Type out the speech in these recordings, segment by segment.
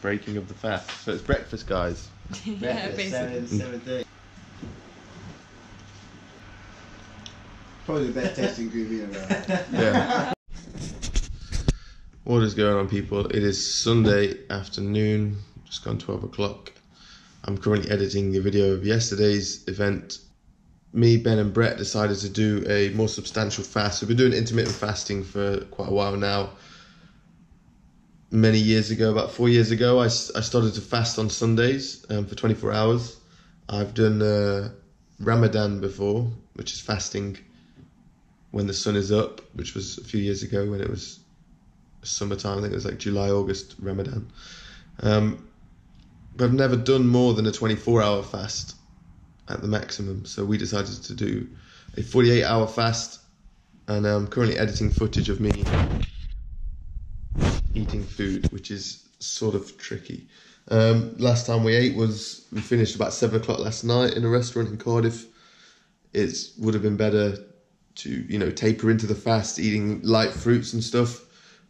breaking of the fast. So it's breakfast, guys. Yeah, basically. 7:30. Probably the best tasting green meal around. Yeah. What is going on, people? It is Sunday afternoon, just gone 12 o'clock. I'm currently editing the video of yesterday's event. Me, Ben and Brett decided to do a more substantial fast. We've been doing intermittent fasting for quite a while now. Many years ago, about 4 years ago, I started to fast on Sundays for 24 hours. I've done Ramadan before, which is fasting when the sun is up, which was a few years ago when it was summertime. I think it was like July, August, Ramadan. But I've never done more than a 24-hour fast at the maximum. So we decided to do a 48-hour fast, and I'm currently editing footage of me eating food, which is sort of tricky. Last time we ate we finished about 7 o'clock last night in a restaurant in Cardiff. It would have been better to, taper into the fast, eating light fruits and stuff,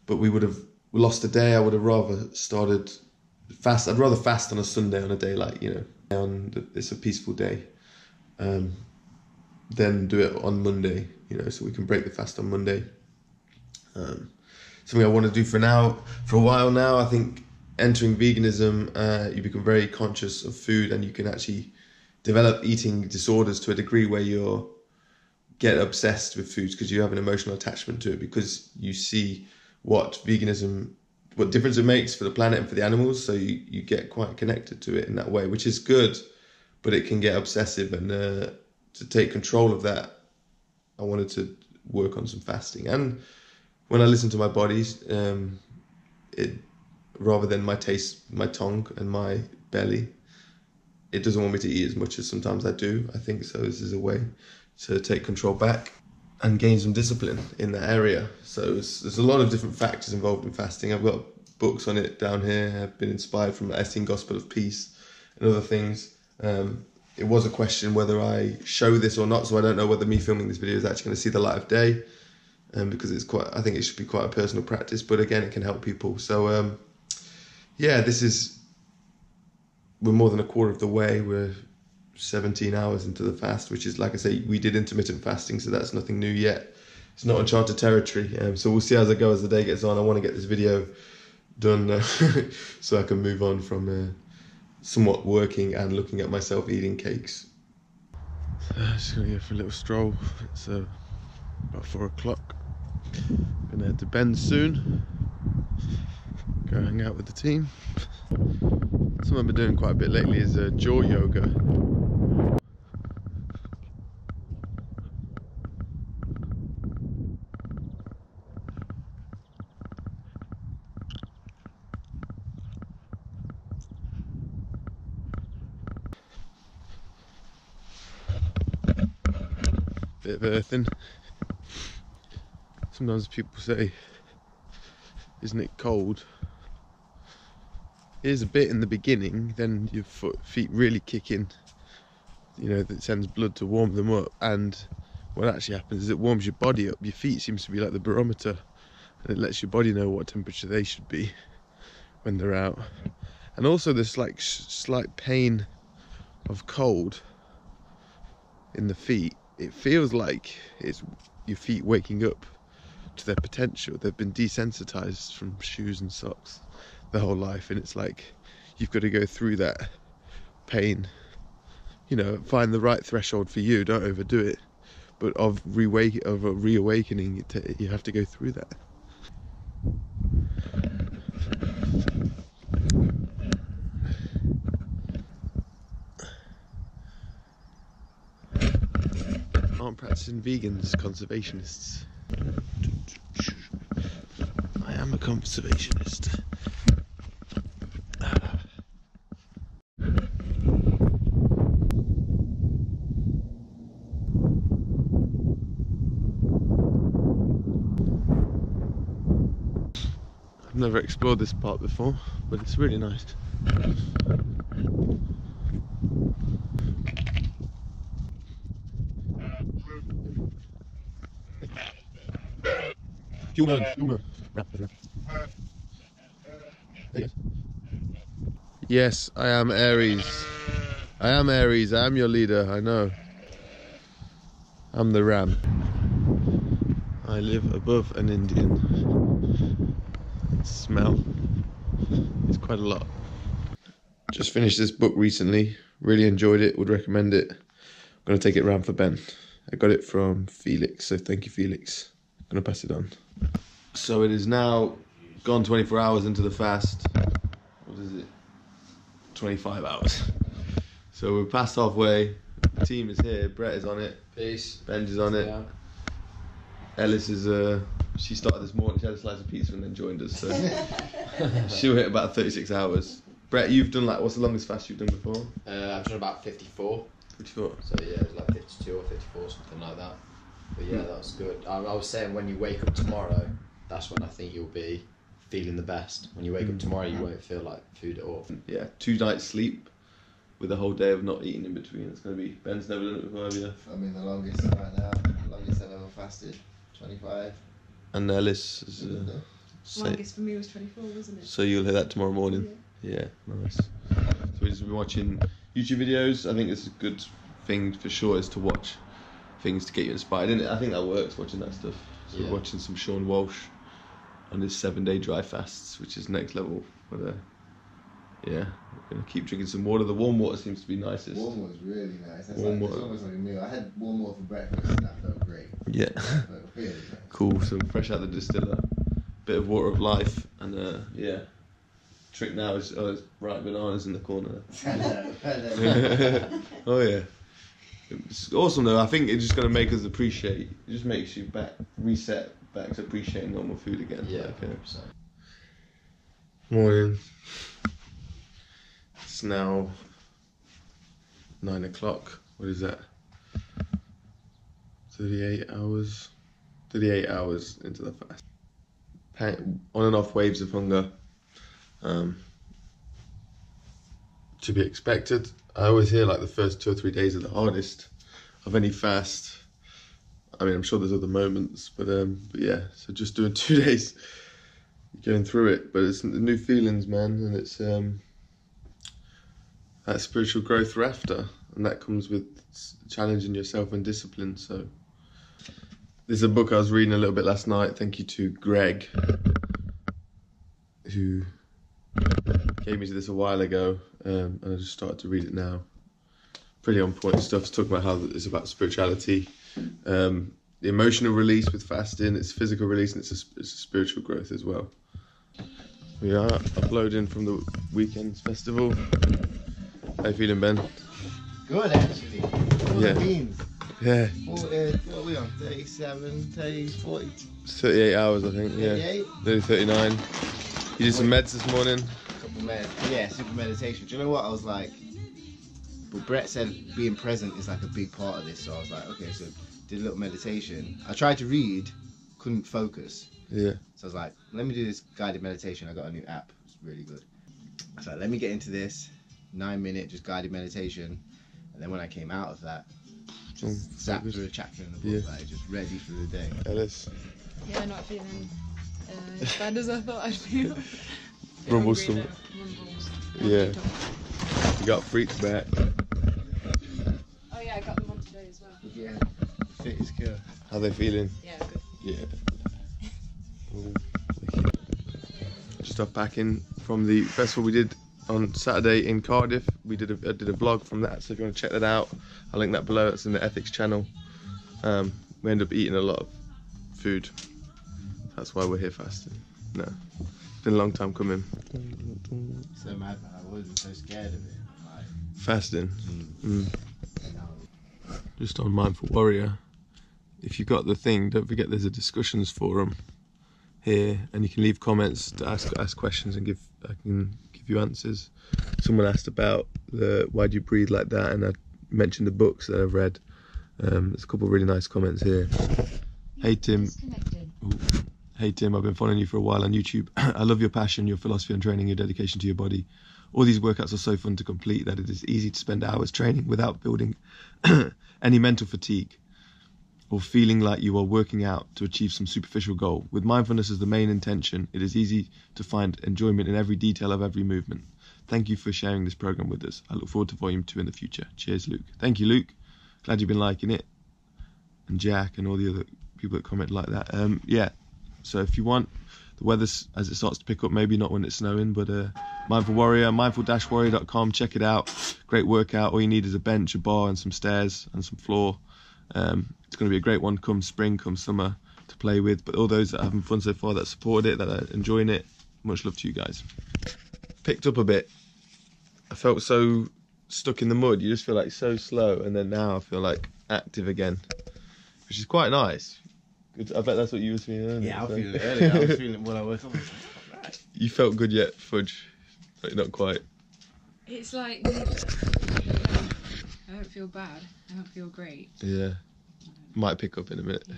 but we would have lost a day. I would have rather started fast. I'd rather fast on a Sunday, on a day like, it's a peaceful day, then do it on Monday, so we can break the fast on Monday. Something I want to do for a while now. I think entering veganism, you become very conscious of food, and you can actually develop eating disorders to a degree where you get obsessed with foods because you have an emotional attachment to it, because you see what difference it makes for the planet and for the animals. So you get quite connected to it in that way, which is good, but it can get obsessive. And to take control of that, I wanted to work on some fasting. And when I listen to my bodies, rather than my taste, my tongue and my belly, it doesn't want me to eat as much as sometimes I do. I think so. This is a way to take control back and gain some discipline in that area. So there's a lot of different factors involved in fasting. I've got books on it down here. I've been inspired from the Essene Gospel of Peace and other things. It was a question whether I show this or not, so I don't know whether me filming this video is actually going to see the light of day, because I think it should be quite a personal practice, but again, it can help people. So yeah, we're more than a quarter of the way. We're 17 hours into the fast, which is, like I say, we did intermittent fasting, so that's nothing new yet. It's not uncharted territory. So we'll see as I go, as the day gets on. I want to get this video done so I can move on from somewhat working and looking at myself eating cakes. Just gonna go for a little stroll. It's about 4 o'clock. Gonna head to Ben's soon. Go hang out with the team. Something I've been doing quite a bit lately is jaw yoga. Bit of earthing. Sometimes people say, isn't it cold? It is a bit in the beginning, then your feet really kick in. That sends blood to warm them up, and what actually happens is it warms your body up. Your feet seems to be like the barometer, and it lets your body know what temperature they should be when they're out. And also there's like slight pain of cold in the feet. It feels like it's your feet waking up to their potential. They've been desensitized from shoes and socks their whole life, and it's like you've got to go through that pain, find the right threshold for you. Don't overdo it, but of reawakening, you have to go through that. Aren't practicing vegans conservationists? I am a conservationist. I've never explored this part before, but it's really nice. Human. There you go. Yes, I am Aries. I am Aries. I am your leader. I know. I'm the ram. I live above an Indian. Smell. It's quite a lot. Just finished this book recently. Really enjoyed it. Would recommend it. I'm going to take it round for Ben. I got it from Felix, so thank you, Felix. I'm going to pass it on. So it is now gone 24 hours into the fast. What is it? 25 hours. So we're past halfway. The team is here. Brett is on it. Peace. Benj is on it. Yeah. Ellis is, she started this morning. She had a slice of pizza and then joined us. So she'll hit about 36 hours. Brett, you've done like, what's the longest fast you've done before? I've done about 54. 54. So yeah, it was like 52 or 54, something like that. But yeah, that was good. I was saying when you wake up tomorrow, that's when I think you'll be feeling the best. When you wake up tomorrow, you won't feel like food at all. Yeah, 2 nights sleep with a whole day of not eating in between. It's going to be, Ben's never done it before, have you? I mean, the longest right now, the longest I've ever fasted, 25. And Ellis is... longest for me was 24, wasn't it? So you'll hear that tomorrow morning. Yeah, nice. So we've just been watching YouTube videos. I think it's a good thing for sure is to watch things to get you inspired. And I think that works, watching that stuff. So we're watching some Sean Walsh on his 7-day dry fasts, which is next level. But yeah, we're going to keep drinking some water. The warm water seems to be nicest. Warm water's really nice. That's Warm like, water. It's almost like a meal. I had warm water for breakfast and that felt great. Yeah. That felt really nice. Cool, so fresh out the distiller. Bit of water of life. And yeah. Trick now is right bananas in the corner. Oh yeah. It's awesome though. I think it's just going to make us appreciate. It just makes you reset back to appreciating normal food again. Yeah, like, 100%. Morning. It's now 9 o'clock. What is that? 38 hours. 38 hours into the fast. On and off waves of hunger. To be expected. I always hear like the first 2 or 3 days are the hardest of any fast. I mean, I'm sure there's other moments, but yeah. So just doing 2 days, going through it, but it's new feelings, man, and it's that spiritual growth we're after, and that comes with challenging yourself and discipline. So there's a book I was reading a little bit last night. Thank you to Greg, who gave me this a while ago, and I just started to read it now. Pretty on point stuff. It's talking about how it's about spirituality, the emotional release with fasting, it's physical release, and it's a spiritual growth as well. We are uploading from the weekend's festival. How you feeling, Ben? Good, actually. Yeah. Beans. Yeah. What are we on? 37, 30, 40? 38 hours, I think. Yeah. 38? Nearly 39. You did some meds this morning. Super meditation. Do you know what? I was like, but Brett said being present is like a big part of this. So I was like, okay, so did a little meditation. I tried to read, couldn't focus. Yeah. So I was like, let me do this guided meditation. I got a new app. It's really good. I was like, let me get into this 9-minute just guided meditation. And then when I came out of that, just sat through a chapter in the book, like just ready for the day. Ellis. Yeah, not feeling as bad as I thought I'd feel. Rumble stomach. Yeah. You got freaks back. Oh yeah, I got them on today as well. Yeah, fit is good. How they feeling? Yeah, good. Yeah. Just unpacking from the festival we did on Saturday in Cardiff. I did a vlog from that, so if you want to check that out, I'll link that below. It's in the ETHCS channel. We ended up eating a lot of food. That's why we're here fasting. No, it's been a long time coming. So mad, man. I wasn't so scared of it. Like, Fasting. Just on Mindful Warrior. If you got the thing, don't forget there's a discussions forum here, and you can leave comments to ask questions, and I can give you answers. Someone asked about why do you breathe like that, and I mentioned the books that I've read. There's a couple of really nice comments here. Hey Tim. Hey Tim, I've been following you for a while on YouTube. I love your passion, your philosophy on training, your dedication to your body. All these workouts are so fun to complete that it is easy to spend hours training without building any mental fatigue or feeling like you are working out to achieve some superficial goal. With mindfulness as the main intention, it is easy to find enjoyment in every detail of every movement. Thank you for sharing this program with us. I look forward to volume 2 in the future. Cheers, Luke. Thank you, Luke. Glad you've been liking it. And Jack and all the other people that comment like that. Yeah, so if you want, the weather as it starts to pick up, maybe not when it's snowing, but Mindful Warrior, mindful-warrior.com, check it out. Great workout. All you need is a bench, a bar and some stairs and some floor. It's going to be a great one come spring, come summer to play with. But all those that are having fun so far, that supported it, that are enjoying it, much love to you guys. Picked up a bit. I felt so stuck in the mud. You just feel like so slow, and then now I feel like active again, which is quite nice. I bet that's what you were feeling earlier. Yeah, I was feeling it earlier. I was feeling it when I woke up. I was like, right. You felt good yet, Fudge? Like, not quite. It's like I don't feel bad. I don't feel great. Yeah. Might pick up in a minute. Yeah.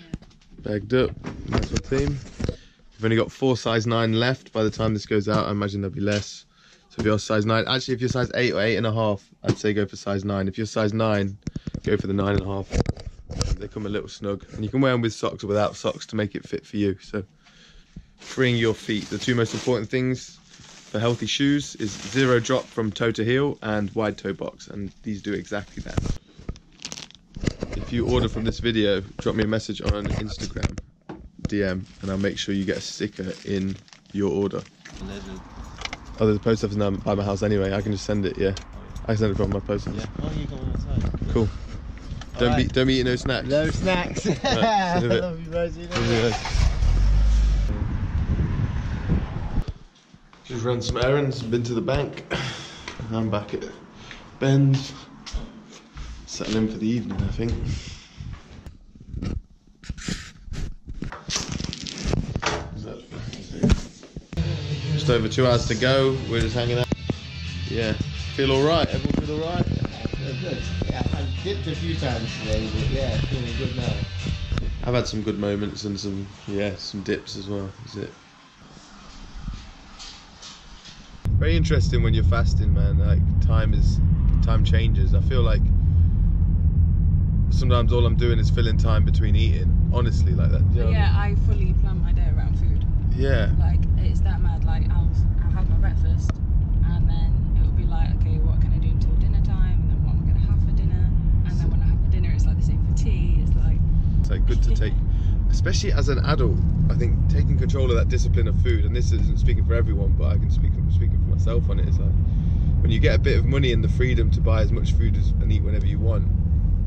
Bagged up. That's my theme. We've only got 4 size 9 left. By the time this goes out, I imagine there'll be less. So if you're size 9, actually if you're size 8 or 8.5, I'd say go for size 9. If you're size 9, go for the 9.5. They come a little snug, and you can wear them with socks or without socks to make it fit for you. So freeing your feet. The 2 most important things for healthy shoes is 0 drop from toe to heel and wide toe box, and these do exactly that. If you order from this video, drop me a message on Instagram DM, and I'll make sure you get a sticker in your order. Oh, there's a post office now by my house anyway. I can just send it. Yeah, I can send it from my post office. Yeah. Oh, you come outside. Cool. Don't be eating no snacks. No snacks. Right, I love you, Rosie. Just run some errands, been to the bank. I'm back at Ben's. Settling in for the evening, I think. Just over 2 hours to go. We're just hanging out. Yeah. Feel alright? Everyone feel alright? Good. Yeah, I've dipped a few times today, but yeah, feeling good now. I've had some good moments and some dips as well. Is it? Very interesting when you're fasting, man. Like time changes. I feel like sometimes all I'm doing is filling time between eating. Honestly, like that. You know? Yeah, I fully plan my day around food. Yeah. Like it's that mad. Like I'll have my breakfast, and then it'll be like, okay, what can I do until dinner time? And then what am I gonna have for dinner? And then when I have for dinner, it's like the same for tea. It's like good to take, especially as an adult. I think taking control of that discipline of food, and this isn't speaking for everyone, but I can speaking for myself on it. It's like when you get a bit of money and the freedom to buy as much food and eat whenever you want,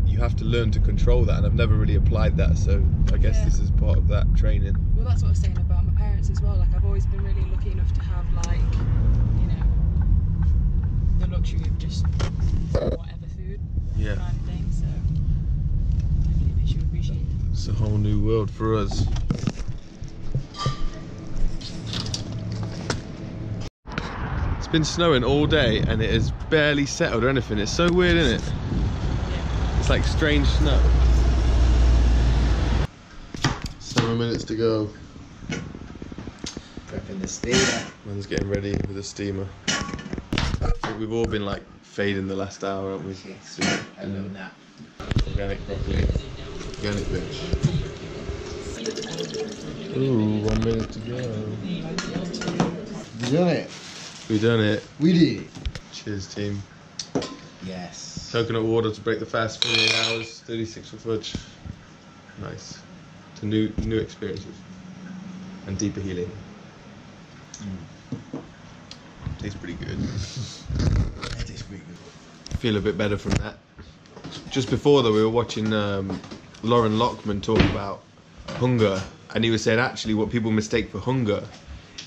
you have to learn to control that, and I've never really applied that, so I guess this is part of that training. Well, that's what I was saying about my parents as well. Like I've always been really lucky enough to have like, you know, the luxury of just whatever food kind of thing. So hopefully they should appreciate it. It's a whole new world for us. It's been snowing all day and it has barely settled or anything. It's so weird, isn't it? It's like strange snow. 7 minutes to go. Prepping the steamer. Man's getting ready with the steamer. I think we've all been like fading the last hour, haven't we? Yes. A little nap. Organic broccoli. Organic bitch. Ooh, 1 minute to go. We done it. We done it. We did it. Cheers, team. Yes. Coconut water to break the fast, 48 hours, 36 for Fudge. Nice. To new experiences. And deeper healing. Tastes pretty good. That tastes pretty good. Feel a bit better from that. Just before though, we were watching Lauren Lockman talk about hunger, and he was saying actually what people mistake for hunger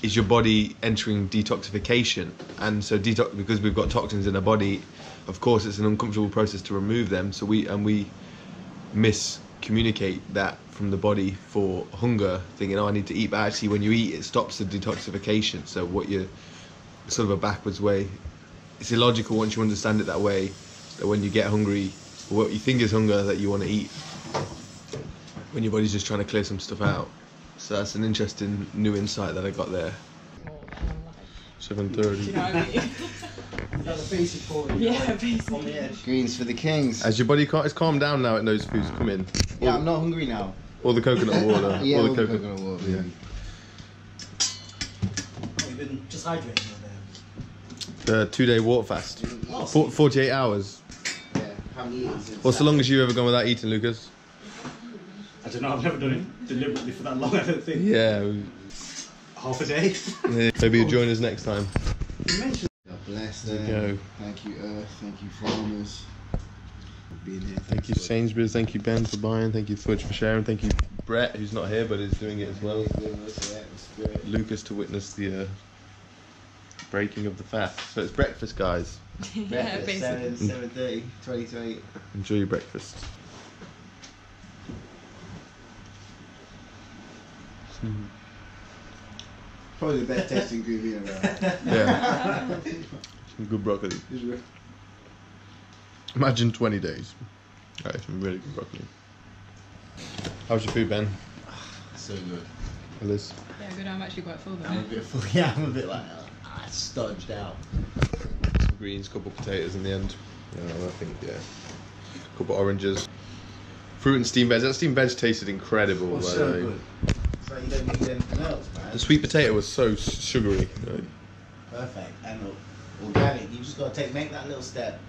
is your body entering detoxification. And so because we've got toxins in our body, of course it's an uncomfortable process to remove them, so we miscommunicate that from the body for hunger, thinking, oh, I need to eat, but actually when you eat it stops the detoxification. So sort of a backwards way. It's illogical once you understand it that way, that when you get hungry, or what you think is hunger, that you want to eat, when your body's just trying to clear some stuff out. So that's an interesting new insight that I got there. 7:30. Do you know what I mean? That's a basic for Yeah, basically. on the edge. Greens for the kings. As your body it's calmed down now, it knows food's coming. Yeah, I'm not hungry now. All the coconut water. Yeah, all all the the coconut water. Yeah. Oh, you've been just hydrating over 2-day water fast. Oh, 48 hours. Yeah, how many years? What's the longest you've ever gone without eating, Lucas? I don't know, I've never done it deliberately for that long, I don't think. Yeah. Half a day. Maybe you'll join us next time. You mentioned God bless There them. you go. Thank you, Earth. Thank you, farmers. For being here. Thank you, Sainsbury's. Thank you, Ben, for buying. Thank you, Fudge, for sharing. Thank you, Brett, who's not here but is doing it as well. Lucas to witness the breaking of the fast. So it's breakfast, guys. Yeah, basically. 7:30, 20 to 8. Enjoy your breakfast. Probably the best tasting ingredient around. Yeah. Some good broccoli. Imagine 20 days. That is some really good broccoli. How's your food, Ben? So good. Alice? Yeah, good. I'm actually quite full though. I'm a bit full. Yeah, I'm a bit like stodged out. Some greens, couple potatoes in the end. I think, yeah. A couple oranges. Fruit and steamed veg. That steamed veg tasted incredible. Well, by so the way. good. It's like you don't need anything else, man. The sweet potato was so sugary. Perfect. And organic. You just gotta make that little step.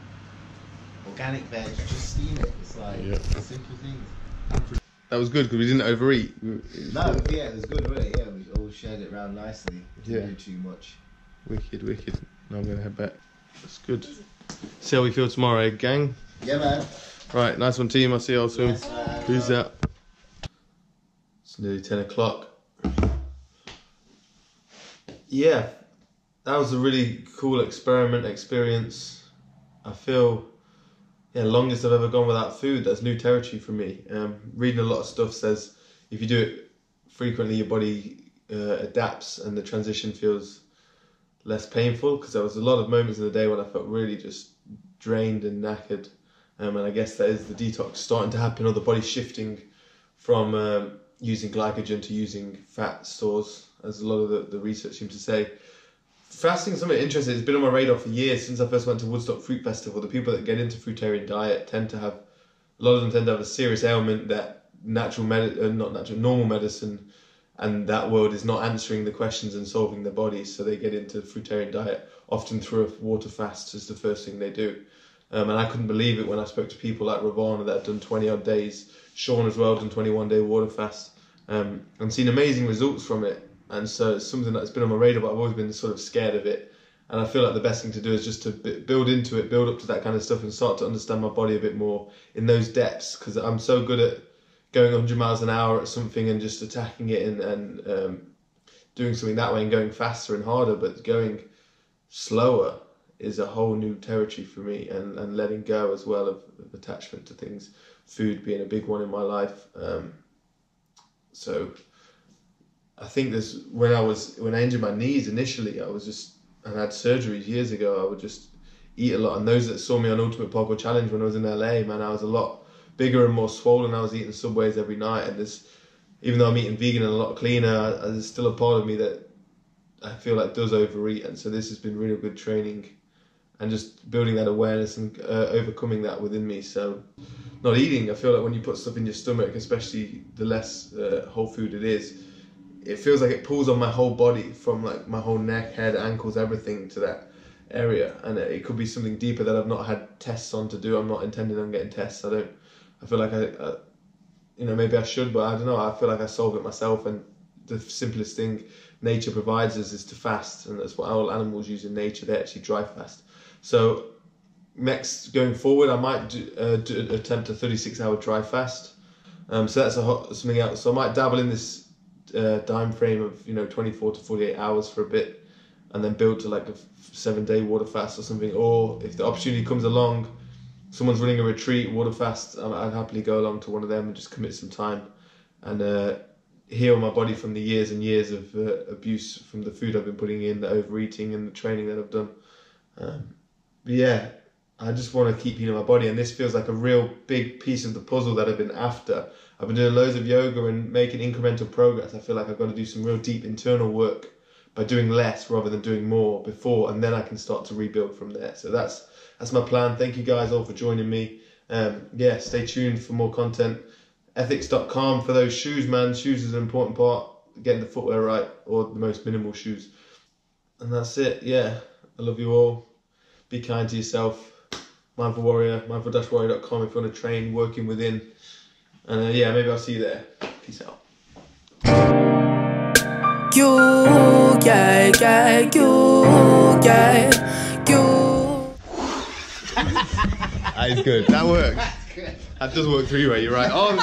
Organic veg, just steam it. It's like simple things. That was good because we didn't overeat. No, yeah, it was good, wasn't it? Yeah, we all shared it around nicely. Didn't do too much. Wicked, wicked. Now I'm gonna head back. That's good. See how we feel tomorrow, gang. Yeah, man. Right, nice one, team. I'll see you all soon. Yes, man. Peace out. It's nearly 10 o'clock. Yeah, that was a really cool experience. I feel, longest I've ever gone without food. That's new territory for me. Reading a lot of stuff says if you do it frequently, your body adapts and the transition feels less painful, because there was a lot of moments in the day when I felt really just drained and knackered. And I guess that is the detox starting to happen, or the body shifting from using glycogen to using fat stores, as a lot of the research seems to say. Fasting is something interesting. It's been on my radar for years since I first went to Woodstock Fruit Festival. The people that get into fruitarian diet tend to have, a lot of them tend to have a serious ailment that normal medicine and that world is not answering the questions and solving their bodies. So they get into fruitarian diet, often through a water fast is the first thing they do. And I couldn't believe it when I spoke to people like Ravana that had done 20 odd days. Sean as well done 21-day water fast. And seen amazing results from it. And so it's something that's been on my radar, but I've always been sort of scared of it. And I feel like the best thing to do is just to build into it, build up to that kind of stuff and start to understand my body a bit more in those depths. Because I'm so good at going 100 miles an hour at something and just attacking it and doing something that way and going faster and harder. But going slower is a whole new territory for me, and letting go as well of attachment to things. Food being a big one in my life. So I think when I injured my knees initially, I had surgeries years ago. I would just eat a lot, and those that saw me on Ultimate Parkour Challenge when I was in LA, man, I was a lot bigger and more swollen. I was eating Subways every night, and even though I'm eating vegan and a lot cleaner, there's still a part of me that I feel like does overeat. And so this has been really good training and just building that awareness and overcoming that within me. So not eating, I feel like when you put stuff in your stomach, especially the less whole food it is, it feels like it pulls on my whole body, from like my whole neck, head, ankles, everything to that area. And it could be something deeper that I've not had tests on to do. I'm not intending on getting tests. I feel like maybe I should, but I don't know. I feel like I solve it myself, and the simplest thing nature provides us is to fast, and that's what all animals use in nature. They actually dry fast. So next, going forward, I might attempt a 36-hour dry fast. So that's something else. So I might dabble in this time frame of 24 to 48 hours for a bit, and then build to like a 7-day water fast or something. Or if the opportunity comes along, someone's running a retreat water fast, I'd happily go along to one of them and just commit some time and heal my body from the years and years of abuse from the food I've been putting in, the overeating and the training that I've done. But yeah, I just want to keep healing my body, and this feels like a real big piece of the puzzle that I've been after. I've been doing loads of yoga and making incremental progress. I feel like I've got to do some real deep internal work by doing less rather than doing more before, and then I can start to rebuild from there. So that's my plan. Thank you guys all for joining me. Yeah, stay tuned for more content. ETHCS.com for those shoes, man. Shoes is an important part, getting the footwear right, or the most minimal shoes. And that's it. Yeah, I love you all. Be kind to yourself. Mindful Warrior, mindful-warrior.com if you want to train, working within. And yeah, maybe I'll see you there. Peace out. That is good. That works. That does work three-way. You're right. Oh.